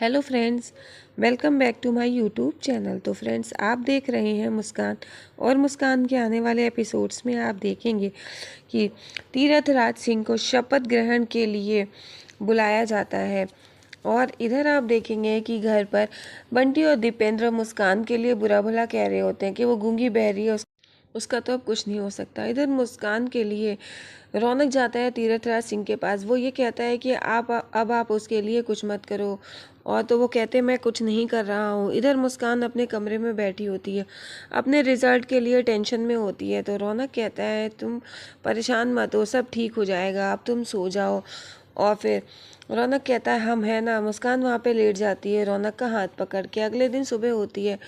Hello friends, welcome back to my YouTube channel. तो friends, आप देख रहे हैं मुस्कान और मुस्कान के आने वाले एपिसोड्स में आप देखेंगे कि तीरथ राज सिंह को शपथ ग्रहण के लिए बुलाया जाता है। और इधर आप देखेंगे कि घर पर बंटी और दीपेंद्र मुस्कान के लिए बुरा भला कह रहे होते हैं कि वो गूंगी बहरी है, उसका तो अब कुछ नहीं हो सकता। इधर मुस्कान के लिए रौनक जाता है तीरथ राज सिंह के पास। वो ये कहता है कि आप उसके लिए कुछ मत करो। और तो वो कहते हैं मैं कुछ नहीं कर रहा हूँ। इधर मुस्कान अपने कमरे में बैठी होती है, अपने रिजल्ट के लिए टेंशन में होती है। तो रौनक कहता है तुम परेशान मत हो, सब ठीक हो जाएगा, अब तुम सो जाओ। और फिर रौनक कहता है हम है ना। मुस्कान वहाँ पे लेट जाती है रौनक का हाथ पकड़ के। अगले दिन सुबह होती है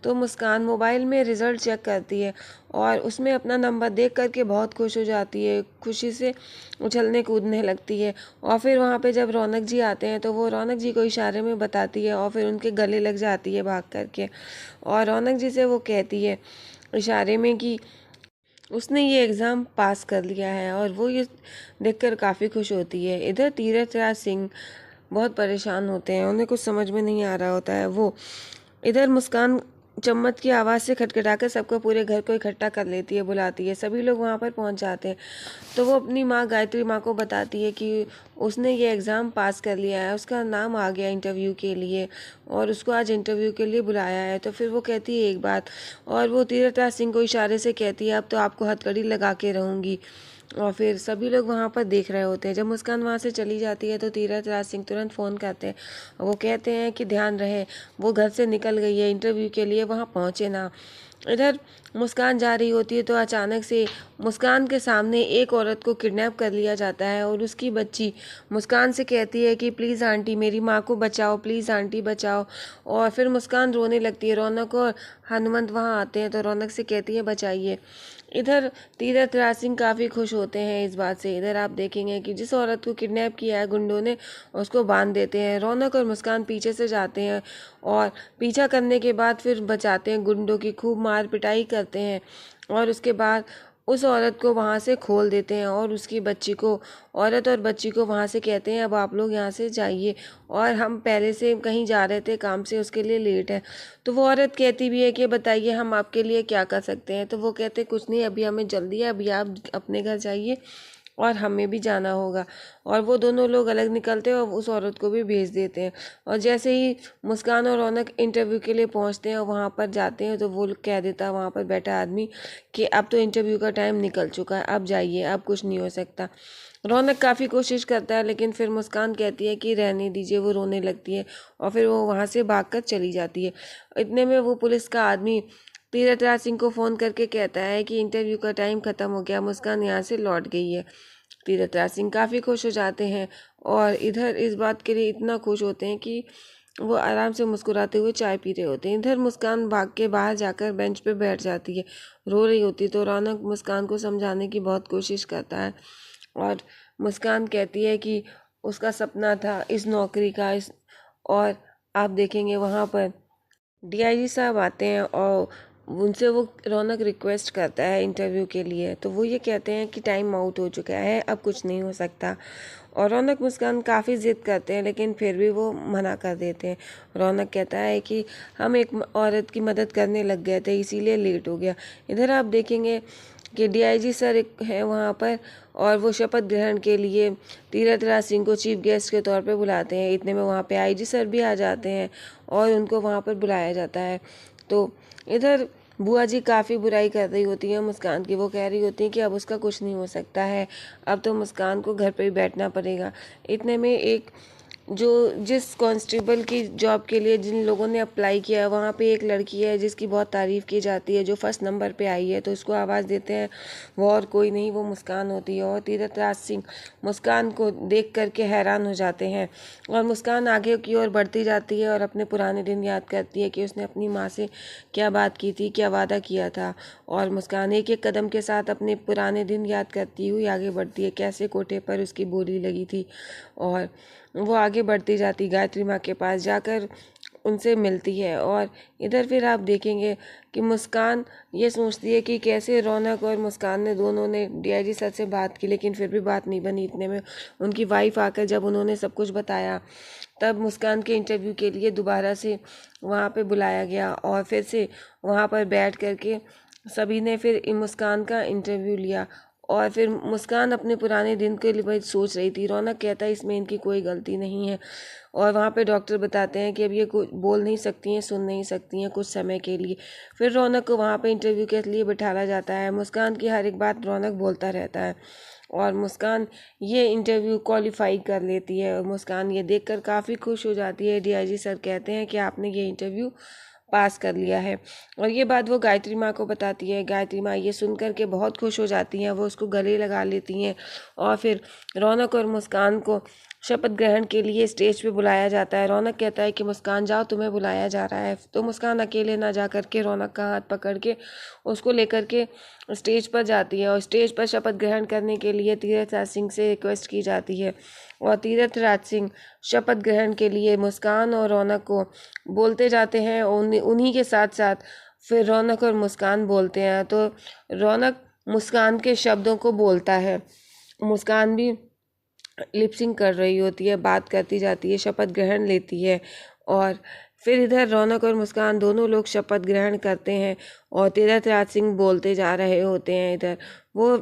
तो मुस्कान मोबाइल में रिज़ल्ट चेक करती है और उसमें अपना नंबर देख करके बहुत खुश हो जाती है, खुशी से उछलने कूदने लगती है। और फिर वहाँ पे जब रौनक जी आते हैं तो वो रौनक जी को इशारे में बताती है और फिर उनके गले लग जाती है भाग करके। और रौनक जी से वो कहती है इशारे में कि उसने ये एग्ज़ाम पास कर लिया है और वो ये देखकर काफ़ी खुश होती है। इधर तीरथ राज सिंह बहुत परेशान होते हैं, उन्हें कुछ समझ में नहीं आ रहा होता है। वो इधर मुस्कान चम्मच की आवाज़ से खटखटाकर सबको पूरे घर को इकट्ठा कर लेती है, बुलाती है। सभी लोग वहाँ पर पहुँच जाते हैं तो वो अपनी माँ गायत्री माँ को बताती है कि उसने ये एग्ज़ाम पास कर लिया है, उसका नाम आ गया इंटरव्यू के लिए और उसको आज इंटरव्यू के लिए बुलाया है। तो फिर वो कहती है एक बात और वो तीरथ राज सिंह को इशारे से कहती है अब तो आपको हथकड़ी लगा के रहूँगी। और फिर सभी लोग वहाँ पर देख रहे होते हैं। जब मुस्कान वहाँ से चली जाती है तो तीरथ राज सिंह तुरंत फ़ोन करते हैं और वो कहते हैं कि ध्यान रहे, वो घर से निकल गई है, इंटरव्यू के लिए वहाँ पहुँचे ना। इधर मुस्कान जा रही होती है तो अचानक से मुस्कान के सामने एक औरत को किडनैप कर लिया जाता है और उसकी बच्ची मुस्कान से कहती है कि प्लीज़ आंटी मेरी माँ को बचाओ, प्लीज़ आंटी बचाओ। और फिर मुस्कान रोने लगती है। रौनक और हनुमंत वहाँ आते हैं तो रौनक से कहती है बचाइए। इधर तीरथ राज सिंह काफ़ी खुश होते हैं इस बात से। इधर आप देखेंगे कि जिस औरत को किडनैप किया है गुंडों ने उसको बांध देते हैं। रौनक और मुस्कान पीछे से जाते हैं और पीछा करने के बाद फिर बचाते हैं, गुंडों की खूब मार पिटाई करते हैं और उसके बाद उस औरत को वहाँ से खोल देते हैं और उसकी बच्ची को, औरत और बच्ची को वहाँ से कहते हैं अब आप लोग यहाँ से जाइए और हम पहले से कहीं जा रहे थे काम से, उसके लिए लेट है। तो वो औरत कहती भी है कि बताइए हम आपके लिए क्या कर सकते हैं। तो वो कहते कुछ नहीं, अभी हमें जल्दी है, अभी आप अपने घर जाइए और हमें भी जाना होगा। और वो दोनों लोग अलग निकलते हैं और उस औरत को भी भेज देते हैं। और जैसे ही मुस्कान और रौनक इंटरव्यू के लिए पहुंचते हैं और वहाँ पर जाते हैं तो वो कह देता है वहाँ पर बैठा आदमी कि अब तो इंटरव्यू का टाइम निकल चुका है, अब जाइए, अब कुछ नहीं हो सकता। रौनक काफ़ी कोशिश करता है लेकिन फिर मुस्कान कहती है कि रहने दीजिए। वो रोने लगती है और फिर वो वहाँ से भागकर चली जाती है। इतने में वो पुलिस का आदमी तीरथ राज सिंह को फ़ोन करके कहता है कि इंटरव्यू का टाइम ख़त्म हो गया, मुस्कान यहाँ से लौट गई है। तीरथ राज सिंह काफ़ी खुश हो जाते हैं और इधर इस बात के लिए इतना खुश होते हैं कि वो आराम से मुस्कुराते हुए चाय पी रहे होते हैं। इधर मुस्कान भाग के बाहर जाकर बेंच पे बैठ जाती है, रो रही होती है। तो रौनक मुस्कान को समझाने की बहुत कोशिश करता है और मुस्कान कहती है कि उसका सपना था इस नौकरी का। इस और आप देखेंगे वहाँ पर डीआईजी साहब आते हैं और उनसे वो रौनक रिक्वेस्ट करता है इंटरव्यू के लिए। तो वो ये कहते हैं कि टाइम आउट हो चुका है, अब कुछ नहीं हो सकता। और रौनक मुस्कान काफ़ी ज़िद करते हैं लेकिन फिर भी वो मना कर देते हैं। रौनक कहता है कि हम एक औरत की मदद करने लग गए थे इसीलिए लेट हो गया। इधर आप देखेंगे कि डीआईजी सर एक है वहाँ पर और वो शपथ ग्रहण के लिए तीरथ राज सिंह को चीफ गेस्ट के तौर पे बुलाते हैं। इतने में वहाँ पे आईजी सर भी आ जाते हैं और उनको वहाँ पर बुलाया जाता है। तो इधर बुआ जी काफ़ी बुराई कर रही होती हैं मुस्कान की। वो कह रही होती हैं कि अब उसका कुछ नहीं हो सकता है, अब तो मुस्कान को घर पे ही बैठना पड़ेगा। इतने में एक जो जिस कांस्टेबल की जॉब के लिए जिन लोगों ने अप्लाई किया है वहाँ पे एक लड़की है जिसकी बहुत तारीफ़ की जाती है, जो फर्स्ट नंबर पे आई है। तो उसको आवाज़ देते हैं, वो और कोई नहीं, वो मुस्कान होती है। और तीरथ राज सिंह मुस्कान को देख करके हैरान हो जाते हैं और मुस्कान आगे की ओर बढ़ती जाती है और अपने पुराने दिन याद करती है कि उसने अपनी माँ से क्या बात की थी, क्या वादा किया था। और मुस्कान एक एक कदम के साथ अपने पुराने दिन याद करती हुई आगे बढ़ती है, कैसे कोठे पर उसकी बोली लगी थी। और वो आगे बढ़ती जाती गायत्री माँ के पास जाकर उनसे मिलती है। और इधर फिर आप देखेंगे कि मुस्कान ये सोचती है कि कैसे रौनक और मुस्कान ने दोनों ने डीआईजी सर से बात की, लेकिन फिर भी बात नहीं बनी। इतने में उनकी वाइफ आकर जब उन्होंने सब कुछ बताया, तब मुस्कान के इंटरव्यू के लिए दोबारा से वहाँ पे बुलाया गया और फिर से वहाँ पर बैठ करके सभी ने फिर मुस्कान का इंटरव्यू लिया। और फिर मुस्कान अपने पुराने दिन के लिए सोच रही थी। रौनक कहता है इसमें इनकी कोई गलती नहीं है। और वहाँ पे डॉक्टर बताते हैं कि अब ये कुछ बोल नहीं सकती हैं, सुन नहीं सकती हैं कुछ समय के लिए। फिर रौनक को वहाँ पे इंटरव्यू के लिए बिठाला जाता है। मुस्कान की हर एक बात रौनक बोलता रहता है और मुस्कान ये इंटरव्यू क्वालिफाई कर लेती है। और मुस्कान ये देखकर काफ़ी खुश हो जाती है। डीआईजी सर कहते हैं कि आपने ये इंटरव्यू पास कर लिया है। और ये बात वो गायत्री माँ को बताती है। गायत्री माँ ये सुन कर के बहुत खुश हो जाती हैं, वो उसको गले लगा लेती हैं। और फिर रौनक और मुस्कान को शपथ ग्रहण के लिए स्टेज पे बुलाया जाता है। रौनक कहता है कि मुस्कान जाओ, तुम्हें बुलाया जा रहा है। तो मुस्कान अकेले ना जा कर के रौनक का हाथ पकड़ के उसको लेकर के स्टेज पर जाती है। और स्टेज पर शपथ ग्रहण करने के लिए तीरथ राज सिंह से रिक्वेस्ट की जाती है। और तीरथ राज सिंह शपथ ग्रहण के लिए मुस्कान और रौनक को बोलते जाते हैं। उन्हीं के साथ साथ फिर रौनक और मुस्कान बोलते हैं। तो रौनक मुस्कान के शब्दों को बोलता है। मुस्कान भी लिपसिंग कर रही होती है, बात करती जाती है, शपथ ग्रहण लेती है। और फिर इधर रौनक और मुस्कान दोनों लोग शपथ ग्रहण करते हैं और तीरथ राज सिंह बोलते जा रहे होते हैं। इधर वो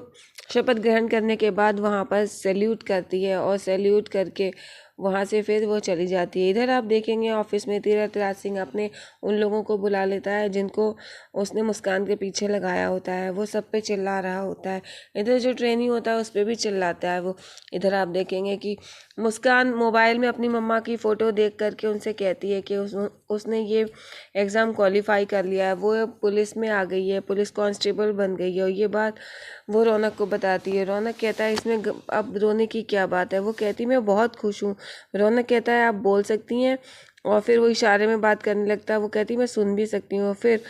शपथ ग्रहण करने के बाद वहाँ पर सैल्यूट करती है और सैल्यूट करके वहाँ से फिर वो चली जाती है। इधर आप देखेंगे ऑफिस में तीरथ राज सिंह अपने उन लोगों को बुला लेता है जिनको उसने मुस्कान के पीछे लगाया होता है। वो सब पे चिल्ला रहा होता है। इधर जो ट्रेनी होता है उस पर भी चिल्लाता है वो। इधर आप देखेंगे कि मुस्कान मोबाइल में अपनी मम्मा की फ़ोटो देख करके उनसे कहती है कि उसने ये एग्ज़ाम क्वालिफाई कर लिया है, वो पुलिस में आ गई है, पुलिस कांस्टेबल बन गई है। और ये बात वो रौनक को बताती है। रौनक कहता है इसमें अब रोने की क्या बात है। वो कहती मैं बहुत खुश हूँ। रौनक कहता है आप बोल सकती हैं। और फिर वो इशारे में बात करने लगता है। वो कहती मैं सुन भी सकती हूँ। फिर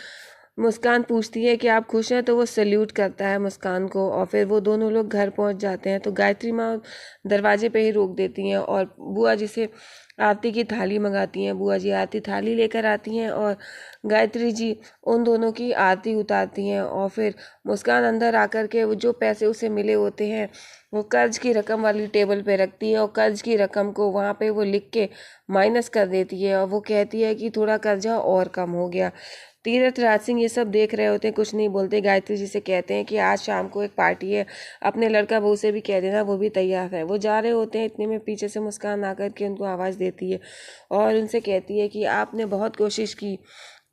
मुस्कान पूछती है कि आप खुश हैं, तो वो सल्यूट करता है मुस्कान को। और फिर वो दोनों लोग घर पहुंच जाते हैं। तो गायत्री माँ दरवाजे पे ही रोक देती हैं और बुआ जी से आरती की थाली मंगाती हैं। बुआ जी आरती थाली लेकर आती हैं और गायत्री जी उन दोनों की आरती उतारती हैं। और फिर मुस्कान अंदर आकर के वो जो पैसे उसे मिले होते हैं वो कर्ज की रकम वाली टेबल पे रखती है और कर्ज की रकम को वहाँ पे वो लिख के माइनस कर देती है। और वो कहती है कि थोड़ा कर्जा और कम हो गया। तीरथ राज सिंह ये सब देख रहे होते हैं, कुछ नहीं बोलते। गायत्री जी से कहते हैं कि आज शाम को एक पार्टी है, अपने लड़का बहू से भी कह देना, वो भी तैयार है। वो जा रहे होते हैं, इतने में पीछे से मुस्कान आकर के उनको आवाज़ देती है और उनसे कहती है कि आपने बहुत कोशिश की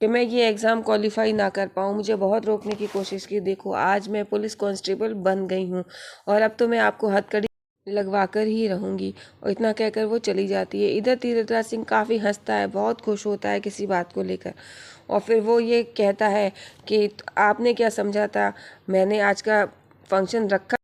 कि मैं ये एग्ज़ाम क्वालिफाई ना कर पाऊँ, मुझे बहुत रोकने की कोशिश की। देखो आज मैं पुलिस कांस्टेबल बन गई हूँ और अब तो मैं आपको हथकड़ी लगवा कर ही रहूँगी। और इतना कहकर वो चली जाती है। इधर तीरथराज सिंह काफ़ी हंसता है, बहुत खुश होता है किसी बात को लेकर। और फिर वो ये कहता है कि आपने क्या समझा था, मैंने आज का फंक्शन रखा